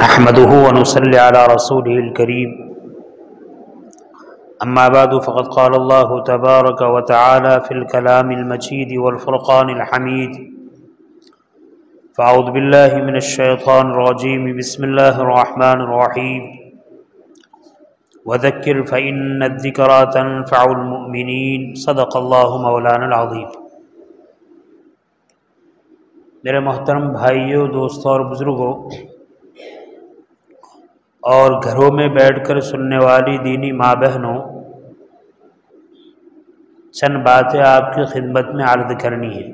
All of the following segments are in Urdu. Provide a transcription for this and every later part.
نحمده ونصلي على رسوله الكريم أما بعد فقد قال الله تبارك وتعالى في الكلام المجيد والفرقان الحميد فأعوذ بالله من الشيطان الرجيم بسم الله الرحمن الرحيم وذكر فإن الذكرى تنفع المؤمنين صدق الله مولانا العظيم۔ میرے محترم بھائیوں، دوستوں اور بزرگوں اور گھروں میں بیٹھ کر سننے والی دینی ماں بہنوں، چند باتیں آپ کی خدمت میں عرض کرنی ہے۔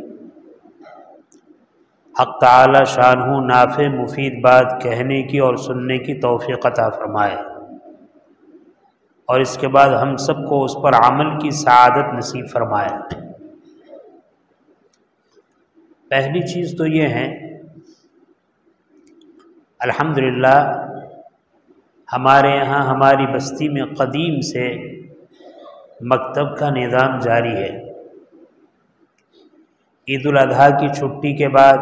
حق تعالی شانہ نافع مفید بات کہنے کی اور سننے کی توفیق عطا فرمائے، اور اس کے بعد ہم سب کو اس پر عمل کی سعادت نصیب فرمائے۔ پہلی چیز تو یہ ہے، الحمدللہ ہمارے یہاں ہماری بستی میں قدیم سے مکتب کا نظام جاری ہے۔ عید الاضحیٰ کی چھٹی کے بعد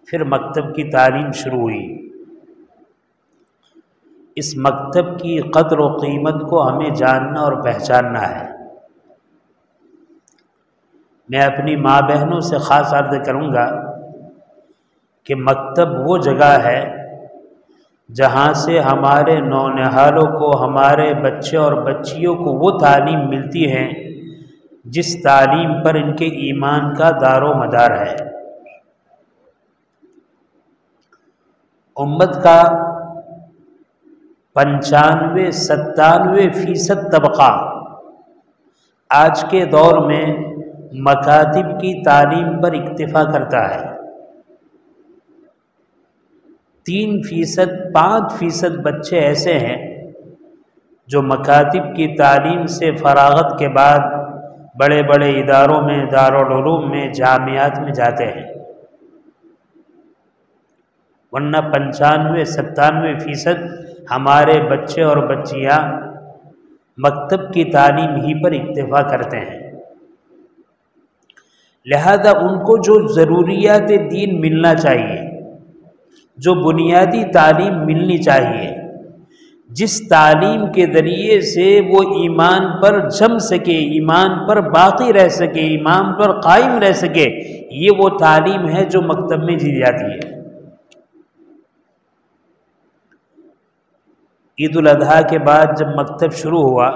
پھر مکتب کی تعلیم شروع ہوئی۔ اس مکتب کی قدر و قیمت کو ہمیں جاننا اور پہچاننا ہے۔ میں اپنی ماں بہنوں سے خاص عرض کروں گا کہ مکتب وہ جگہ ہے جہاں سے ہمارے نونہالوں کو، ہمارے بچے اور بچیوں کو وہ تعلیم ملتی ہے جس تعلیم پر ان کے ایمان کا دار و مدار ہے۔ امت کا 95-97% طبقہ آج کے دور میں مکاتب کی تعلیم پر اکتفا کرتا ہے۔ 3-5% بچے ایسے ہیں جو مکاتب کی تعلیم سے فراغت کے بعد بڑے بڑے اداروں میں، دارالعلوم میں، جامعات میں جاتے ہیں، ورنہ 95-97% ہمارے بچے اور بچیاں مکتب کی تعلیم ہی پر اکتفا کرتے ہیں۔ لہذا ان کو جو ضروریات دین ملنا چاہیے، جو بنیادی تعلیم ملنی چاہیے، جس تعلیم کے ذریعے سے وہ ایمان پر جم سکے، ایمان پر باقی رہ سکے، ایمان پر قائم رہ سکے، یہ وہ تعلیم ہے جو مکتب میں دی جاتی ہے۔ عید الاضحیٰ کے بعد جب مکتب شروع ہوا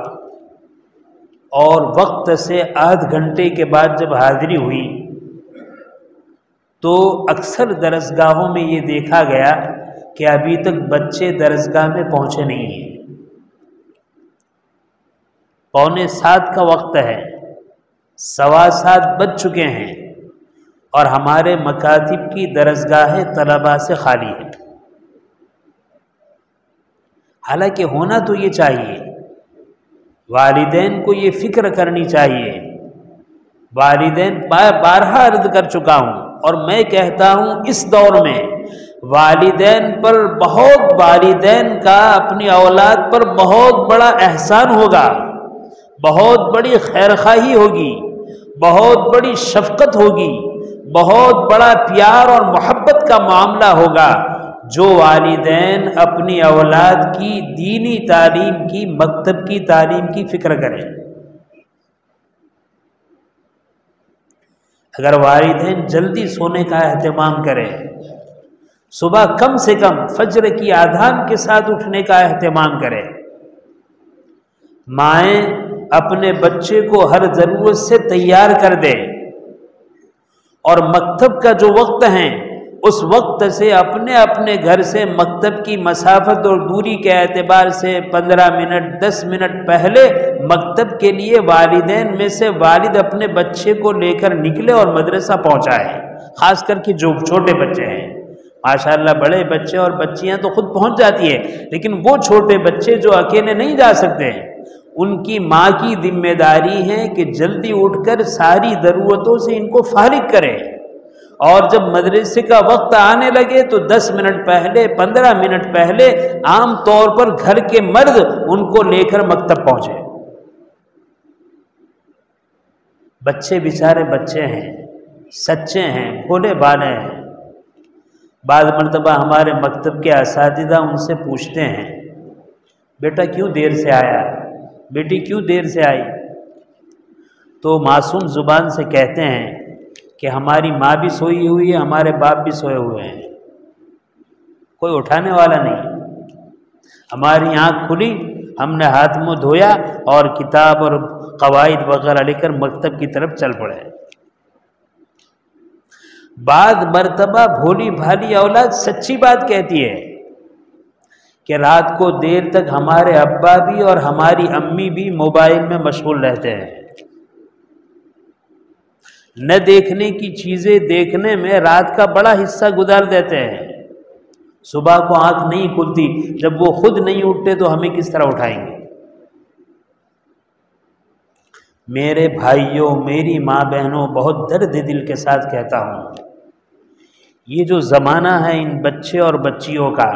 اور وقت سے آدھ گھنٹے کے بعد جب حاضری ہوئی تو اکثر درسگاہوں میں یہ دیکھا گیا کہ ابھی تک بچے درسگاہ میں پہنچے نہیں ہیں۔ 6:45 کا وقت ہے، 7:15 بج چکے ہیں اور ہمارے مکاتب کی درسگاہیں طلباء سے خالی ہیں۔ حالانکہ ہونا تو یہ چاہیے، والدین کو یہ فکر کرنی چاہیے۔ والدین بارہا عرض کر چکا ہوں اور میں کہتا ہوں اس دور میں والدین کا اپنی اولاد پر بہت بڑا احسان ہوگا، بہت بڑی خیرخواہی ہوگی، بہت بڑی شفقت ہوگی، بہت بڑا پیار اور محبت کا معاملہ ہوگا جو والدین اپنی اولاد کی دینی تعلیم کی، مکتب کی تعلیم کی فکر کریں۔ اگر والدین جلدی سونے کا اہتمام کریں، صبح کم سے کم فجر کی اذان کے ساتھ اٹھنے کا اہتمام کریں، مائیں اپنے بچے کو ہر ضرورت سے تیار کر دیں، اور مکتب کا جو وقت ہے اس وقت سے اپنے گھر سے مکتب کی مسافت اور دوری کے اعتبار سے 15 منٹ 10 منٹ پہلے مکتب کے لیے والدین میں سے والد اپنے بچے کو لے کر نکلے اور مدرسہ پہنچائے۔ خاص کر کے جو چھوٹے بچے ہیں، ماشاءاللہ بڑے بچے اور بچیاں تو خود پہنچ جاتی ہے، لیکن وہ چھوٹے بچے جو اکیلے نہیں جا سکتے ہیں، ان کی ماں کی ذمہ داری ہے کہ جلدی اٹھ کر ساری ضرورتوں سے ان کو فارغ کرے، اور جب مدرسے کا وقت آنے لگے تو 10 منٹ پہلے، 15 منٹ پہلے عام طور پر گھر کے مرد ان کو لے کر مکتب پہنچے۔ بچے بیچارے بچے ہیں، سچے ہیں، بھولے بھالے ہیں، بعض مرتبہ ہمارے مکتب کے اساتذہ ان سے پوچھتے ہیں بیٹا کیوں دیر سے آیا، بیٹی کیوں دیر سے آئی، تو معصوم زبان سے کہتے ہیں کہ ہماری ماں بھی سوئی ہوئی ہے، ہمارے باپ بھی سوئے ہوئے ہیں، کوئی اٹھانے والا نہیں۔ ہماری آنکھ کھلی، ہم نے ہاتھ منہ دھویا اور کتاب اور قواعد وغیرہ لے کر مکتب کی طرف چل پڑے۔ بعض مرتبہ بھولی بھالی اولاد سچی بات کہتی ہے کہ رات کو دیر تک ہمارے ابا بھی اور ہماری امی بھی موبائل میں مشغول رہتے ہیں، نہ دیکھنے کی چیزیں دیکھنے میں رات کا بڑا حصہ گزار دیتے ہیں، صبح کو آنکھ نہیں کھلتی، جب وہ خود نہیں اٹھتے تو ہمیں کس طرح اٹھائیں گے؟ میرے بھائیوں، میری ماں بہنوں، بہت درد دل کے ساتھ کہتا ہوں، یہ جو زمانہ ہے ان بچے اور بچیوں کا،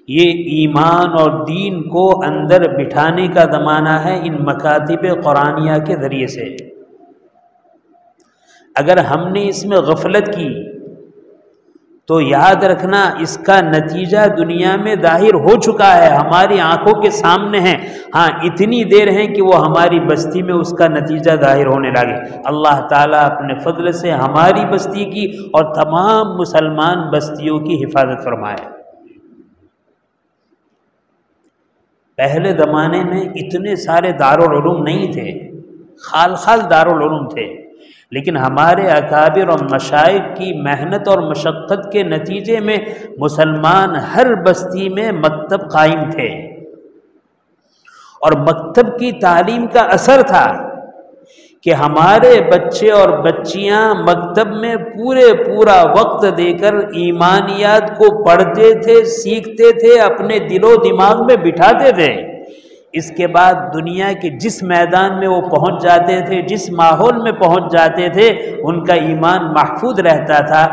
یہ ایمان اور دین کو اندر بٹھانے کا زمانہ ہے ان مکاتب قرآنیہ کے ذریعے سے۔ اگر ہم نے اس میں غفلت کی تو یاد رکھنا اس کا نتیجہ دنیا میں ظاہر ہو چکا ہے، ہماری آنکھوں کے سامنے ہے، ہاں اتنی دیر ہے کہ وہ ہماری بستی میں اس کا نتیجہ ظاہر ہونے لگے۔ اللہ تعالیٰ اپنے فضل سے ہماری بستی کی اور تمام مسلمان بستیوں کی حفاظت فرمائے۔ پہلے زمانے میں اتنے سارے دارالعلوم نہیں تھے، خال خال دارالعلوم تھے، لیکن ہمارے اکابر اور مشائخ کی محنت اور مشقت کے نتیجے میں مسلمان ہر بستی میں مکتب قائم تھے، اور مکتب کی تعلیم کا اثر تھا کہ ہمارے بچے اور بچیاں مکتب میں پورا وقت دے کر ایمانیات کو پڑھتے تھے، سیکھتے تھے، اپنے دل و دماغ میں بٹھاتے تھے۔ اس کے بعد دنیا کے جس میدان میں وہ پہنچ جاتے تھے، جس ماحول میں پہنچ جاتے تھے، ان کا ایمان محفوظ رہتا تھا۔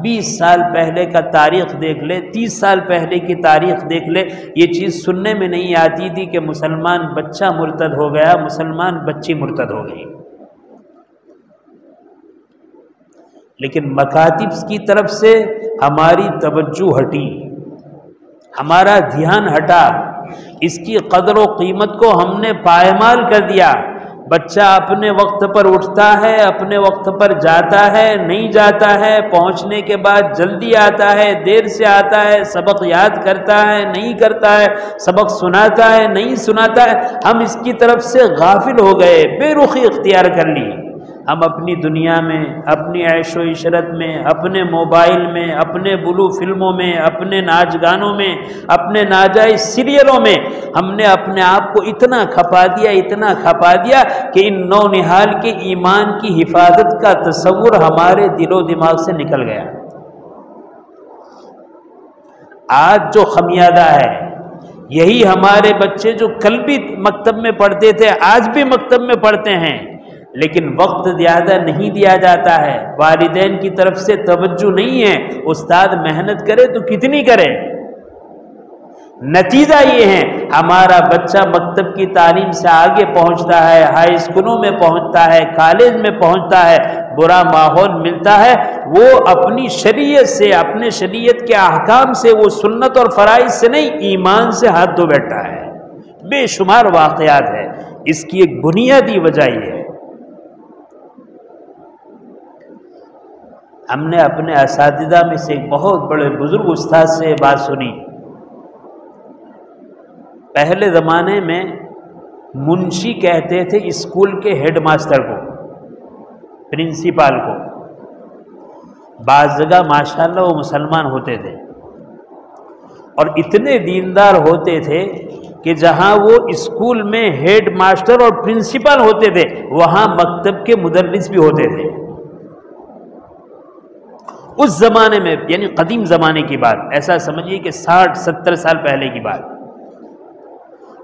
20 سال پہلے کا تاریخ دیکھ لے، 30 سال پہلے کی تاریخ دیکھ لے، یہ چیز سننے میں نہیں آتی تھی کہ مسلمان بچہ مرتد ہو گیا، مسلمان بچی مرتد ہو گئی۔ لیکن مکاتب کی طرف سے ہماری توجہ ہٹی، ہمارا دھیان ہٹا، اس کی قدر و قیمت کو ہم نے پائمال کر دیا۔ بچہ اپنے وقت پر اٹھتا ہے، اپنے وقت پر جاتا ہے، نہیں جاتا ہے، پہنچنے کے بعد جلدی آتا ہے، دیر سے آتا ہے، سبق یاد کرتا ہے، نہیں کرتا ہے، سبق سناتا ہے، نہیں سناتا ہے۔ ہم اس کی طرف سے غافل ہو گئے، بے رخی اختیار کر لی۔ ہم اپنی دنیا میں، اپنی عیش و عشرت میں، اپنے موبائل میں، اپنے بلو فلموں میں، اپنے ناچ گانوں میں، اپنے ناجائز سیریلوں میں ہم نے اپنے آپ کو اتنا کھپا دیا کہ ان نو نہال کے ایمان کی حفاظت کا تصور ہمارے دل و دماغ سے نکل گیا۔ آج جو خمیازہ ہے، یہی ہمارے بچے جو کل بھی مکتب میں پڑھتے تھے آج بھی مکتب میں پڑھتے ہیں، لیکن وقت زیادہ نہیں دیا جاتا ہے، والدین کی طرف سے توجہ نہیں ہے۔ استاد محنت کرے تو کتنی کرے؟ نتیجہ یہ ہے ہمارا بچہ مکتب کی تعلیم سے آگے پہنچتا ہے، ہائی اسکولوں میں پہنچتا ہے، کالج میں پہنچتا ہے، برا ماحول ملتا ہے، وہ اپنی شریعت سے، اپنے شریعت کے احکام سے، وہ سنت اور فرائض سے نہیں، ایمان سے ہاتھ دھو بیٹھتا ہے۔ بے شمار واقعات ہے، اس کی ایک بنیادی وجہ یہ ہے۔ ہم نے اپنے اساتذہ میں سے ایک بہت بڑے بزرگ استاد سے بات سنی۔ پہلے زمانے میں منشی کہتے تھے اسکول کے ہیڈ ماسٹر کو، پرنسپل کو۔ بعض جگہ ماشاءاللہ وہ مسلمان ہوتے تھے اور اتنے دیندار ہوتے تھے کہ جہاں وہ اسکول میں ہیڈ ماسٹر اور پرنسپل ہوتے تھے وہاں مکتب کے مدرس بھی ہوتے تھے۔ اس زمانے میں، یعنی قدیم زمانے کی بات، ایسا سمجھیے کہ 60-70 سال پہلے کی بات،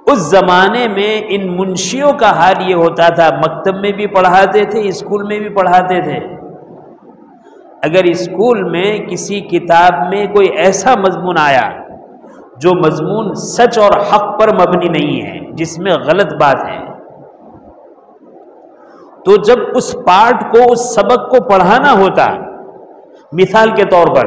اس زمانے میں ان منشیوں کا حال یہ ہوتا تھا، مکتب میں بھی پڑھاتے تھے، اسکول میں بھی پڑھاتے تھے۔ اگر اسکول میں کسی کتاب میں کوئی ایسا مضمون آیا جو مضمون سچ اور حق پر مبنی نہیں ہے، جس میں غلط بات ہے، تو جب اس پارٹ کو، اس سبق کو پڑھانا ہوتا، مثال کے طور پر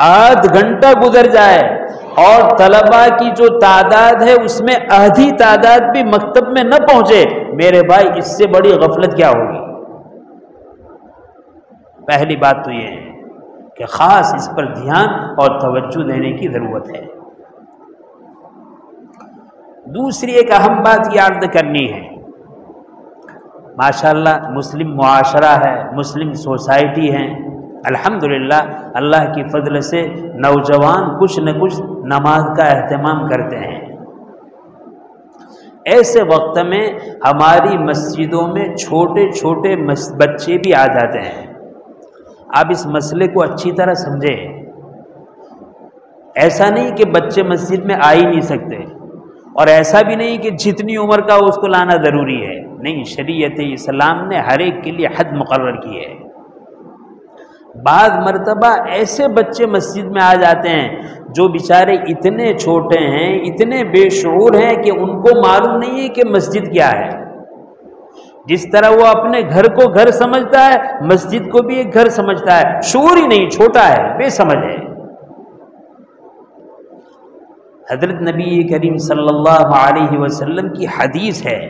آدھ گھنٹہ گزر جائے اور طلباء کی جو تعداد ہے اس میں آدھی تعداد بھی مکتب میں نہ پہنچے، میرے بھائی اس سے بڑی غفلت کیا ہوگی؟ پہلی بات تو یہ ہے کہ خاص اس پر دھیان اور توجہ دینے کی ضرورت ہے۔ دوسری ایک اہم بات یہ عرض کرنی ہے، ماشاءاللہ مسلم معاشرہ ہے، مسلم سوسائٹی ہے، الحمدللہ اللہ کی فضل سے نوجوان کچھ نہ کچھ نماز کا اہتمام کرتے ہیں۔ ایسے وقت میں ہماری مسجدوں میں چھوٹے چھوٹے بچے بھی آ جاتے ہیں۔ آپ اس مسئلے کو اچھی طرح سمجھیں، ایسا نہیں کہ بچے مسجد میں آ ہی نہیں سکتے، اور ایسا بھی نہیں کہ جتنی عمر کا اس کو لانا ضروری ہے، نہیں، شریعت اسلام نے ہر ایک کے لیے حد مقرر کی ہے۔ بعض مرتبہ ایسے بچے مسجد میں آ جاتے ہیں جو بیچارے اتنے چھوٹے ہیں، اتنے بے شعور ہیں کہ ان کو معلوم نہیں ہے کہ مسجد کیا ہے۔ جس طرح وہ اپنے گھر کو گھر سمجھتا ہے، مسجد کو بھی ایک گھر سمجھتا ہے، شعور ہی نہیں، چھوٹا ہے، بے سمجھ ہے۔ حضرت نبی کریم صلی اللہ علیہ وسلم کی حدیث ہے،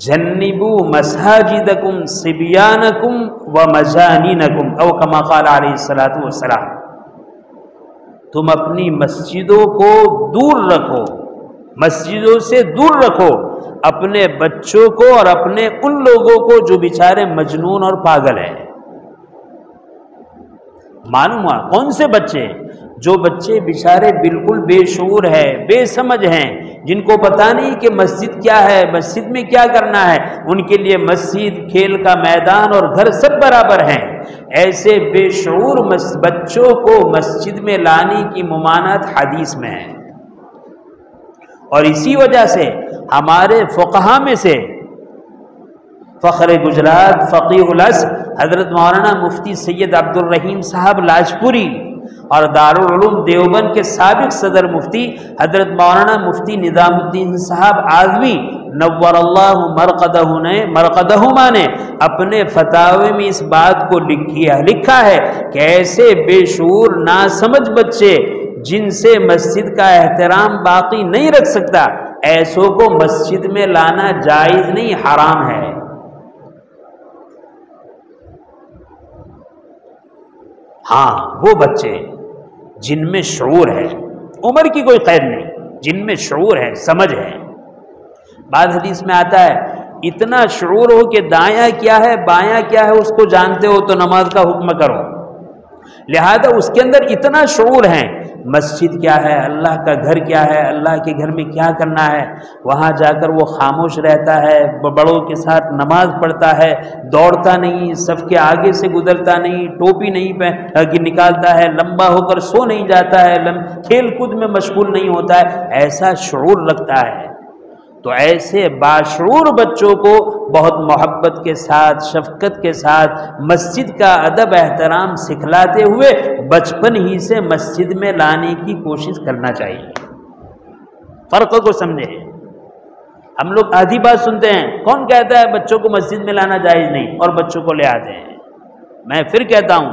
جنبوا مساجدکم صبیانکم ومجانینکم، او کما قال علیہ الصلوۃ والسلام، تم اپنی مسجدوں کو دور رکھو، مسجدوں سے دور رکھو اپنے بچوں کو اور اپنے ان لوگوں کو جو بیچارے مجنون اور پاگل ہیں۔ معلوم ہوا کون سے بچے؟ جو بچے بیچارے بالکل بے شعور ہے، بے سمجھ ہیں، جن کو پتہ نہیں کہ مسجد کیا ہے، مسجد میں کیا کرنا ہے، ان کے لیے مسجد، کھیل کا میدان اور گھر سب برابر ہیں۔ ایسے بے شعور بچوں کو مسجد میں لانے کی ممانعت حدیث میں ہے، اور اسی وجہ سے ہمارے فقہا میں سے فخر گجرات، فقیہ العصر حضرت مولانا مفتی سید عبد الرحیم صاحب لاجپوری اور دارالعلوم دیوبند کے سابق صدر مفتی حضرت مولانا مفتی نظام الدین صاحب اعظمی نور اللہ مرقدہما نے اپنے فتاوی میں اس بات کو لکھا ہے کہ ایسے بے شعور ناسمجھ بچے جن سے مسجد کا احترام باقی نہیں رکھ سکتا، ایسوں کو مسجد میں لانا جائز نہیں، حرام ہے۔ ہاں وہ بچے جن میں شعور ہے، عمر کی کوئی قید نہیں، جن میں شعور ہے، سمجھ ہے۔ بعض حدیث میں آتا ہے اتنا شعور ہو کہ دایاں کیا ہے بایاں کیا ہے اس کو جانتے ہو تو نماز کا حکم کرو، لہذا اس کے اندر اتنا شعور ہے، مسجد کیا ہے، اللہ کا گھر کیا ہے، اللہ کے گھر میں کیا کرنا ہے، وہاں جا کر وہ خاموش رہتا ہے، بڑوں کے ساتھ نماز پڑھتا ہے، دوڑتا نہیں، صف کے آگے سے گزرتا نہیں، ٹوپی نہیں نکالتا ہے، لمبا ہو کر سو نہیں جاتا ہے، کھیل کود میں مشغول نہیں ہوتا ہے، ایسا شعور رکھتا ہے۔ تو ایسے باشعور بچوں کو بہت محبت کے ساتھ، شفقت کے ساتھ مسجد کا ادب احترام سکھلاتے ہوئے بچپن ہی سے مسجد میں لانے کی کوشش کرنا چاہیے۔ فرق کو سمجھیں، ہم لوگ آدھی بات سنتے ہیں، کون کہتا ہے بچوں کو مسجد میں لانا جائز نہیں، اور بچوں کو لے آتے ہیں۔ میں پھر کہتا ہوں،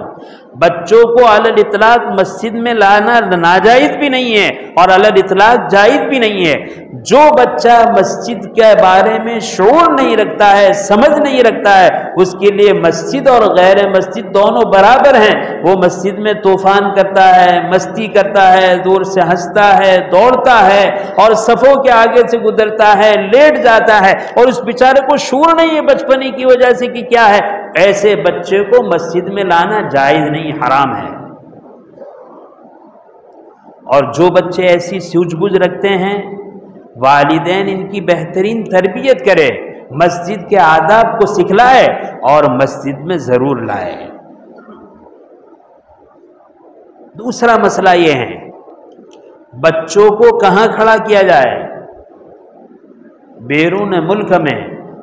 بچوں کو علی الاطلاق مسجد میں لانا ناجائز بھی نہیں ہے اور علی الاطلاق جائز بھی نہیں ہے۔ جو بچہ مسجد کے بارے میں شعور نہیں رکھتا ہے، سمجھ نہیں رکھتا ہے، اس کے لیے مسجد اور غیر مسجد دونوں برابر ہیں۔ وہ مسجد میں طوفان کرتا ہے، مستی کرتا ہے، دور سے ہنستا ہے، دوڑتا ہے اور صفوں کے آگے سے گزرتا ہے، لیٹ جاتا ہے، اور اس بیچارے کو شعور نہیں ہے بچپنے کی وجہ سے کہ کیا ہے۔ ایسے بچے کو مسجد میں لانا جائز نہیں، حرام ہے۔ اور جو بچے ایسی سوجھ بوجھ رکھتے ہیں، والدین ان کی بہترین تربیت کرے، مسجد کے آداب کو سکھلائے اور مسجد میں ضرور لائے۔ دوسرا مسئلہ یہ ہے، بچوں کو کہاں کھڑا کیا جائے؟ بیرون ملک میں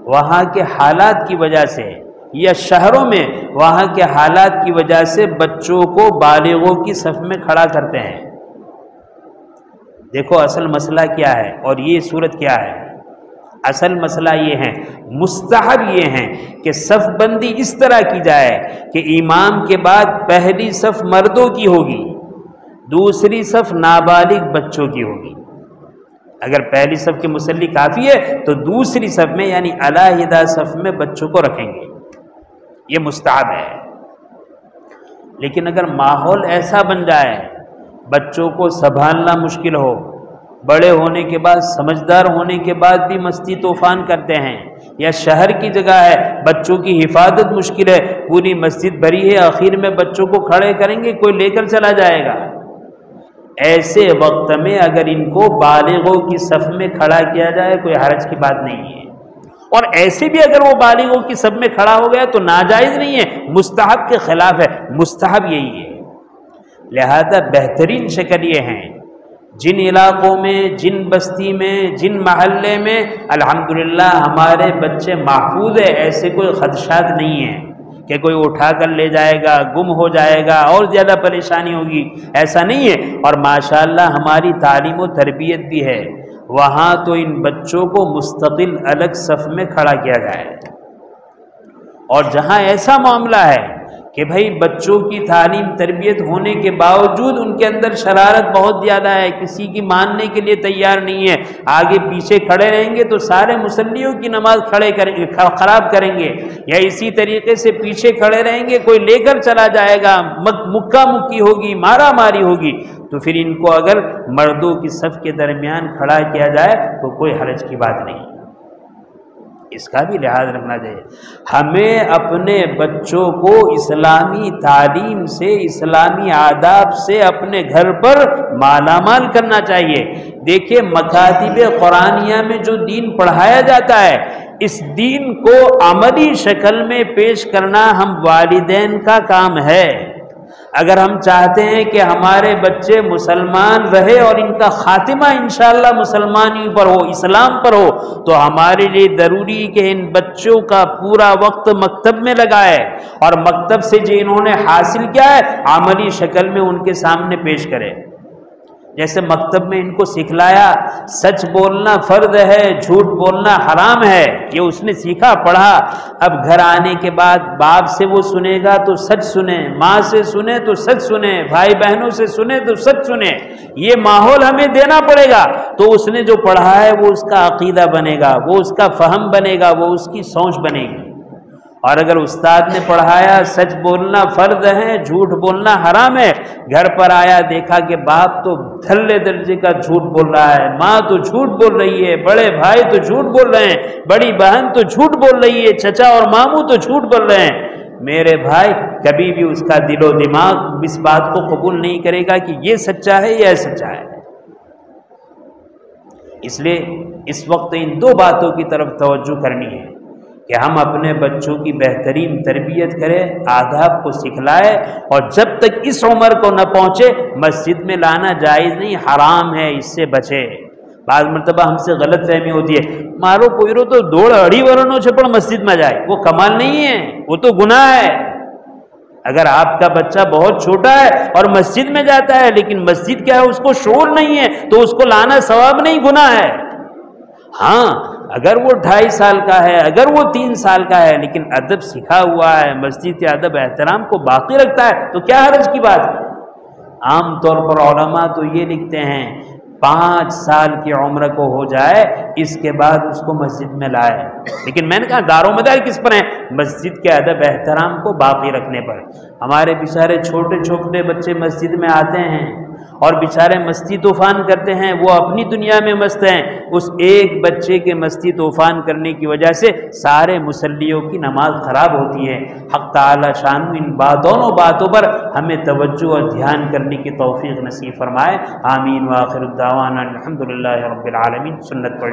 وہاں کے حالات کی وجہ سے، یا شہروں میں وہاں کے حالات کی وجہ سے بچوں کو بالغوں کی صف میں کھڑا کرتے ہیں۔ دیکھو اصل مسئلہ کیا ہے اور یہ صورت کیا ہے۔ اصل مسئلہ یہ ہے، مستحب یہ ہے کہ صف بندی اس طرح کی جائے کہ امام کے بعد پہلی صف مردوں کی ہوگی، دوسری صف نابالغ بچوں کی ہوگی۔ اگر پہلی صف کے مصلی کافی ہے تو دوسری صف میں یعنی علیحدہ صف میں بچوں کو رکھیں گے، یہ مستحب ہے۔ لیکن اگر ماحول ایسا بن جائے بچوں کو سنبھالنا مشکل ہو، بڑے ہونے کے بعد سمجھدار ہونے کے بعد بھی مستی طوفان کرتے ہیں، یا شہر کی جگہ ہے بچوں کی حفاظت مشکل ہے، پوری مسجد بھری ہے، آخر میں بچوں کو کھڑے کریں گے، کوئی لے کر چلا جائے گا، ایسے وقت میں اگر ان کو بالغوں کی صف میں کھڑا کیا جائے کوئی حرج کی بات نہیں ہے۔ اور ایسے بھی اگر وہ بالغوں کی صف میں کھڑا ہو گیا تو ناجائز نہیں ہے، مستحب کے خلاف ہے، مستحب یہی ہے۔ لہذا بہترین شکل یہ ہے، جن علاقوں میں، جن بستی میں، جن محلے میں الحمدللہ ہمارے بچے محفوظ ہیں، ایسے کوئی خدشات نہیں ہیں کہ کوئی اٹھا کر لے جائے گا، گم ہو جائے گا اور زیادہ پریشانی ہوگی، ایسا نہیں ہے۔ اور ماشاءاللہ ہماری تعلیم و تربیت بھی ہے، وہاں تو ان بچوں کو مستقل الگ صف میں کھڑا کیا جائے۔ اور جہاں ایسا معاملہ ہے کہ بھئی بچوں کی تعلیم تربیت ہونے کے باوجود ان کے اندر شرارت بہت زیادہ ہے، کسی کی ماننے کے لیے تیار نہیں ہے، آگے پیچھے کھڑے رہیں گے تو سارے مصلیوں کی نماز خراب کریں گے، یا اسی طریقے سے پیچھے کھڑے رہیں گے، کوئی لے کر چلا جائے گا، مکہ مکی ہوگی، مارا ماری ہوگی، تو پھر ان کو اگر مردوں کی صف کے درمیان کھڑا کیا جائے تو کوئی حرج کی بات نہیں، اس کا بھی لحاظ رکھنا چاہیے۔ ہمیں اپنے بچوں کو اسلامی تعلیم سے، اسلامی آداب سے اپنے گھر پر مالا مال کرنا چاہیے۔ دیکھیے مکاتب قرآنیہ میں جو دین پڑھایا جاتا ہے، اس دین کو عملی شکل میں پیش کرنا ہم والدین کا کام ہے۔ اگر ہم چاہتے ہیں کہ ہمارے بچے مسلمان رہے اور ان کا خاتمہ انشاءاللہ مسلمانی پر ہو، اسلام پر ہو، تو ہمارے لیے ضروری کہ ان بچوں کا پورا وقت مکتب میں لگائے، اور مکتب سے جو انہوں نے حاصل کیا ہے عملی شکل میں ان کے سامنے پیش کرے۔ جیسے مکتب میں ان کو سکھلایا سچ بولنا فرض ہے، جھوٹ بولنا حرام ہے، یہ اس نے سیکھا پڑھا، اب گھر آنے کے بعد باپ سے وہ سنے گا تو سچ سنے، ماں سے سنے تو سچ سنے، بھائی بہنوں سے سنے تو سچ سنے، یہ ماحول ہمیں دینا پڑے گا، تو اس نے جو پڑھا ہے وہ اس کا عقیدہ بنے گا، وہ اس کا فہم بنے گا، وہ اس کی سوچ بنے گی۔ اور اگر استاد نے پڑھایا سچ بولنا فرض ہے، جھوٹ بولنا حرام ہے، گھر پر آیا دیکھا کہ باپ تو تھلے درجے کا جھوٹ بول رہا ہے، ماں تو جھوٹ بول رہی ہے، بڑے بھائی تو جھوٹ بول رہے ہیں، بڑی بہن تو جھوٹ بول رہی ہے، چچا اور ماموں تو جھوٹ بول رہے ہیں، میرے بھائی کبھی بھی اس کا دل و دماغ اس بات کو قبول نہیں کرے گا کہ یہ سچا ہے یا سچا ہے۔ اس لیے اس وقت ان دو باتوں کی طرف توجہ کرنی ہے کہ ہم اپنے بچوں کی بہترین تربیت کریں، آداب کو سکھلائیں، اور جب تک اس عمر کو نہ پہنچے مسجد میں لانا جائز نہیں، حرام ہے، اس سے بچے۔ بعض مرتبہ ہم سے غلط فہمی ہوتی ہے، مارو پوئرو تو دوڑ اڑی ورنو چھپڑ مسجد میں جائے، وہ کمال نہیں ہے، وہ تو گناہ ہے۔ اگر آپ کا بچہ بہت چھوٹا ہے اور مسجد میں جاتا ہے لیکن مسجد کیا ہے اس کو شعور نہیں ہے تو اس کو لانا ثواب نہیں، گناہ ہے۔ ہاں اگر وہ 2.5 سال کا ہے، اگر وہ 3 سال کا ہے، لیکن ادب سکھا ہوا ہے، مسجد کے ادب احترام کو باقی رکھتا ہے، تو کیا حرج کی بات ہے۔ عام طور پر علماء تو یہ لکھتے ہیں 5 سال کی عمر کو ہو جائے اس کے بعد اس کو مسجد میں لائے، لیکن میں نے کہا دار و مدار کس پر ہے؟ مسجد کے ادب احترام کو باقی رکھنے پر۔ ہمارے بیچارے چھوٹے چھوٹے بچے مسجد میں آتے ہیں اور بیچارے مستی طوفان کرتے ہیں، وہ اپنی دنیا میں مست ہیں، اس ایک بچے کے مستی طوفان کرنے کی وجہ سے سارے مصلیوں کی نماز خراب ہوتی ہے۔ حق تعالی شان ان دونوں باتوں پر ہمیں توجہ اور دھیان کرنے کی توفیق نصیب فرمائے، آمین۔ وآخر الدعوانا الحمدللہ رب العالمین۔ سنت پڑھ